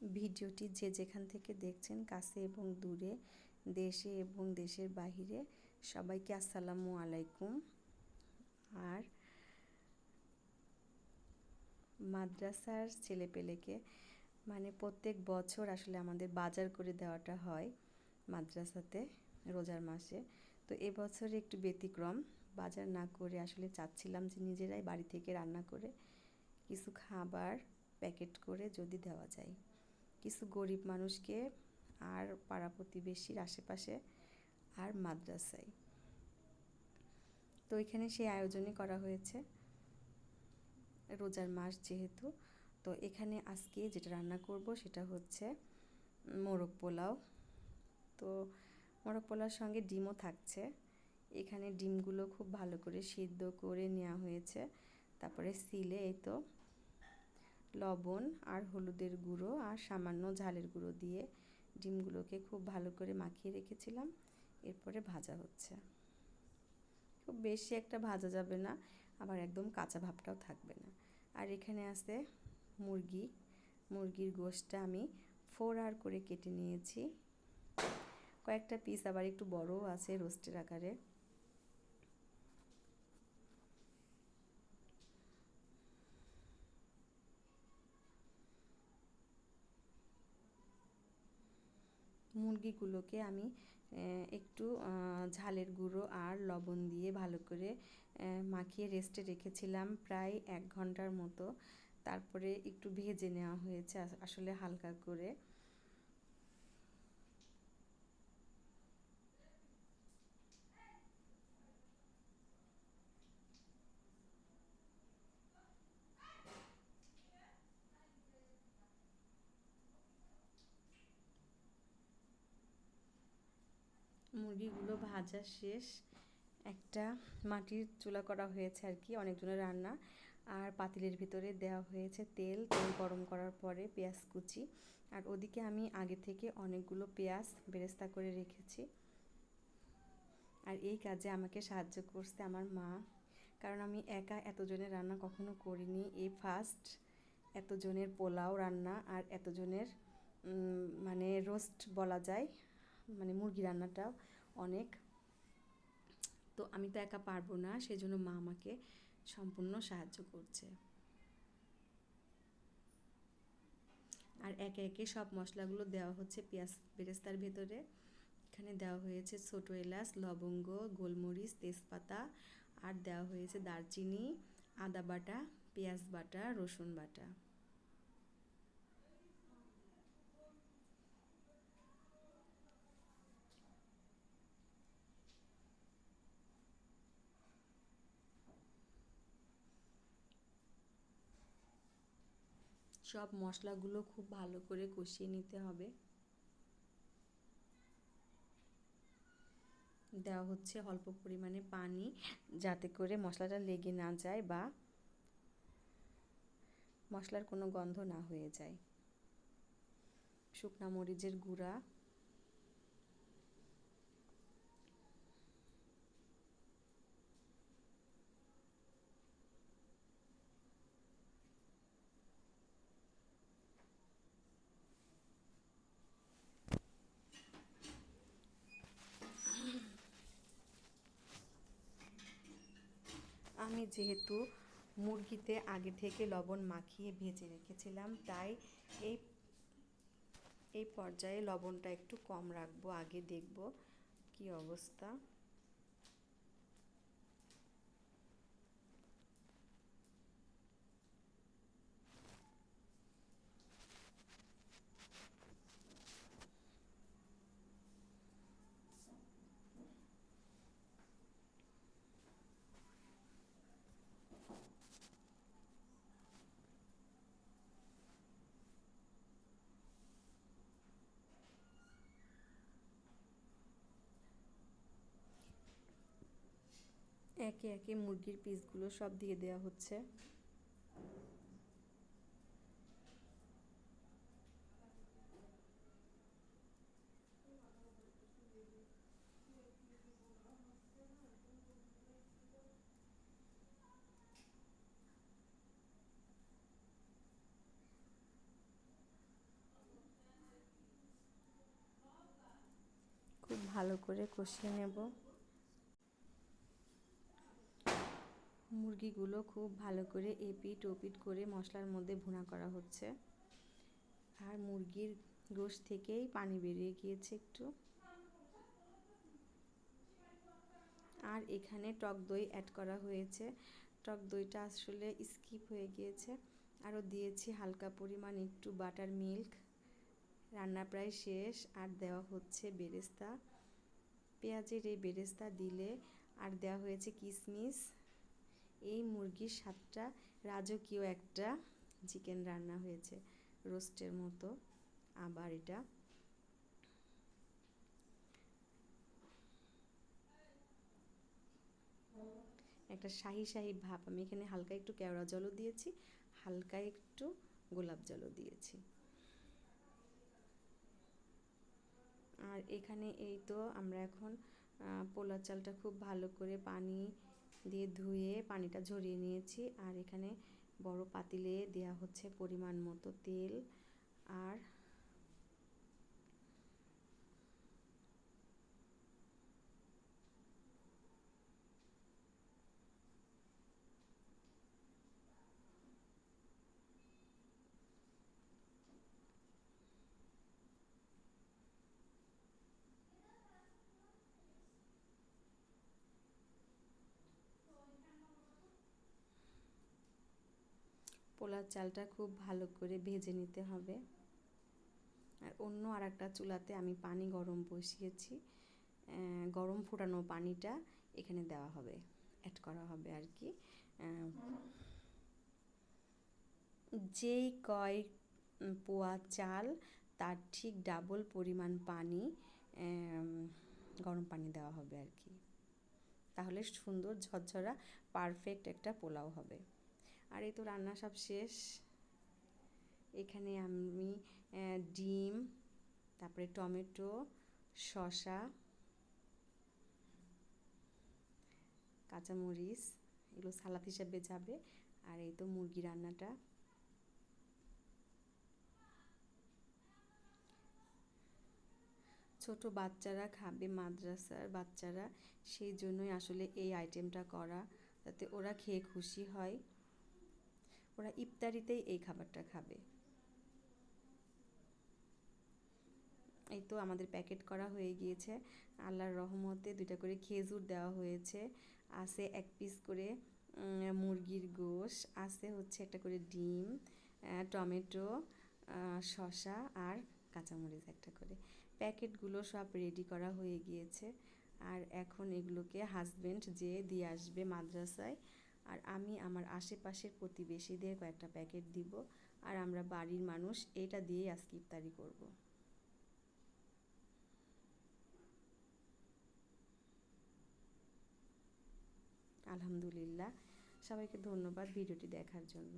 ভিডিওটি যে যেখান থেকে দেখছেন, কাছে এবং দূরে, দেশে এবং দেশের বাহিরে, সবাইকে আসসালামু আলাইকুম। আর মাদ্রাসার ছেলেপেলেকে মানে প্রত্যেক বছর আসলে আমাদের বাজার করে দেওয়াটা হয় মাদ্রাসাতে রোজার মাসে। তো এবছর একটু ব্যতিক্রম, বাজার না করে আসলে চাচ্ছিলাম যে নিজেরাই বাড়ি থেকে রান্না করে কিছু খাবার প্যাকেট করে যদি দেওয়া যায় কিছু গরিব মানুষকে, আর পাড়া প্রতিবেশীর আশেপাশে, আর মাদ্রাসায়। তো এখানে সেই আয়োজনই করা হয়েছে রোজার মাস যেহেতু। তো এখানে আজকে যেটা রান্না করব সেটা হচ্ছে মোরগ পোলাও। তো মোরগ পোলাওর সঙ্গে ডিমও থাকছে। এখানে ডিমগুলো খুব ভালো করে সিদ্ধ করে নেওয়া হয়েছে, তারপরে সিলে এই তো লবণ আর হলুদের গুঁড়ো আর সামান্য ঝালের গুঁড়ো দিয়ে ডিমগুলোকে খুব ভালো করে মাখিয়ে রেখেছিলাম। এরপরে ভাজা হচ্ছে, খুব বেশি একটা ভাজা যাবে না, আবার একদম কাঁচা ভাবটাও থাকবে না। আর এখানে আছে মুরগির গোশটা আমি 4 করে কেটে নিয়েছি। কয়েকটা পিস আবার একটু বড়ও আছে রোস্টের আকারে। মুরগিগুলোকে আমি একটু ঝালের গুঁড়ো আর লবণ দিয়ে ভালো করে মাখিয়ে রেস্টে রেখেছিলাম প্রায় 1 ঘন্টার মতো। তারপরে একটু ভেজে নেওয়া হয়েছে আসলে হালকা করে। মুরগিগুলো ভাজা শেষ, একটা মাটির চুলা করা হয়েছে আর কি, অনেকজনের রান্না। আর পাতিলের ভিতরে দেওয়া হয়েছে তেল গরম করার পরে পেঁয়াজ কুচি। আর ওদিকে আমি আগে থেকে অনেকগুলো পেঁয়াজ বেরেস্তা করে রেখেছি। আর এই কাজে আমাকে সাহায্য করছে আমার মা, কারণ আমি একা এতজনের রান্না কখনো করিনি, এই ফার্স্ট এতজনের পোলাও রান্না আর এতজনের মানে রোস্ট বলা যায়, মানে মুরগি রান্নাটাও অনেক। তো আমি তো একা পারবো না, সেজন্য মা আমাকে সম্পূর্ণ সাহায্য করছে। আর একে একে সব মশলাগুলো দেওয়া হচ্ছে পেঁয়াজ বেরেস্তার ভেতরে। এখানে দেওয়া হয়েছে ছোটো এলাচ, লবঙ্গ, গোলমরিচ, তেজপাতা, আর দেওয়া হয়েছে দারচিনি, আদা বাটা, পেঁয়াজ বাটা, রসুন বাটা। সব মশলাগুলো খুব ভালো করে কষিয়ে নিতে হবে। দেওয়া হচ্ছে অল্প পরিমাণে পানি, যাতে করে মশলাটা লেগে না যায় বা মশলার কোনো গন্ধ না হয়ে যায়। শুকনা মরিচের গুঁড়া, আমি যেহেতু মুরগিতে আগে থেকে লবণ মাখিয়ে ভেজে রেখেছিলাম, তাই এই এই পর্যায়ে লবণটা একটু কম রাখবো, আগে দেখব কি অবস্থা। একে একে মুরগির পিসগুলো সব দিয়ে দেওয়া হচ্ছে। ভালো করে কষিয়ে নেব। মুরগিগুলো খুব ভালো করে এপিট ওপিট করে মশলার মধ্যে ভুনা করা হচ্ছে। আর মুরগির গোশ থেকেই পানি বেরিয়ে গিয়েছে একটু। আর এখানে টক দই অ্যাড করা হয়েছে। টক দইটা আসলে স্কিপ হয়ে গিয়েছে। আরও দিয়েছি হালকা পরিমাণ একটু বাটার মিল্ক। রান্না প্রায় শেষ। আর দেওয়া হচ্ছে বেরেস্তা। পেঁয়াজের এই বেরেস্তা দিলে আর দেওয়া হয়েছে কিশমিশ। এই মুরগির স্বাদটা রাজকীয় একটা চিকেন রান্না হয়েছে, রোস্টের মতো। আবার এটা একটা শাহি শাহি ভাব। আমি এখানে হালকা একটু কেওড়া জলও দিয়েছি, হালকা একটু গোলাপ জলও দিয়েছি। আর এখানে এই তো আমরা এখন পোলার চালটা খুব ভালো করে পানি দিয়ে ধুয়ে পানিটা ঝরিয়ে নিয়েছি। আর এখানে বড় পাতিলে দেওয়া হচ্ছে পরিমাণ মতো তেল। আর পোলার চালটা খুব ভালো করে ভেজে নিতে হবে। আর অন্য আর একটা চুলাতে আমি পানি গরম বসিয়েছি। গরম ফোটানো পানিটা এখানে দেওয়া হবে, অ্যাড করা হবে আর কি। যেই কয় পোয়া চাল তার ঠিক ডাবল পরিমাণ পানি, গরম পানি দেওয়া হবে আর কি। তাহলে সুন্দর ঝরঝরা পারফেক্ট একটা পোলাও হবে। আর এই তো রান্না সব শেষ। এখানে আমি ডিম, তারপরে টমেটো, শসা, কাঁচামরিচ, এগুলো সালাদ হিসাবে যাবে। আর এই তো মুরগি রান্নাটা। ছোট বাচ্চারা খাবে, মাদ্রাসার বাচ্চারা, সেই জন্যই আসলে এই আইটেমটা করা, যাতে ওরা খেয়ে খুশি হয়। ওরা ইফতারিতেই এই খাবারটা খাবে। এই তো আমাদের প্যাকেট করা হয়ে গিয়েছে। আল্লাহর রহমতে 2টা করে খেজুর দেওয়া হয়েছে। আছে 1 পিস করে মুরগির গোশ, আছে হচ্ছে একটা করে ডিম, টমেটো, শসা আর কাঁচামরিচ একটা করে। প্যাকেটগুলো সব রেডি করা হয়ে গিয়েছে। আর এখন এগুলোকে হাজব্যান্ড যেয়ে দিয়ে আসবে মাদ্রাসায়। আর আমি আমার আশেপাশের প্রতিবেশীদের কয়েকটা প্যাকেট দিব। আর আমরা বাড়ির মানুষ এটা দিয়েই আজকে ইফতারি করব। আলহামদুলিল্লাহ। সবাইকে ধন্যবাদ ভিডিওটি দেখার জন্য।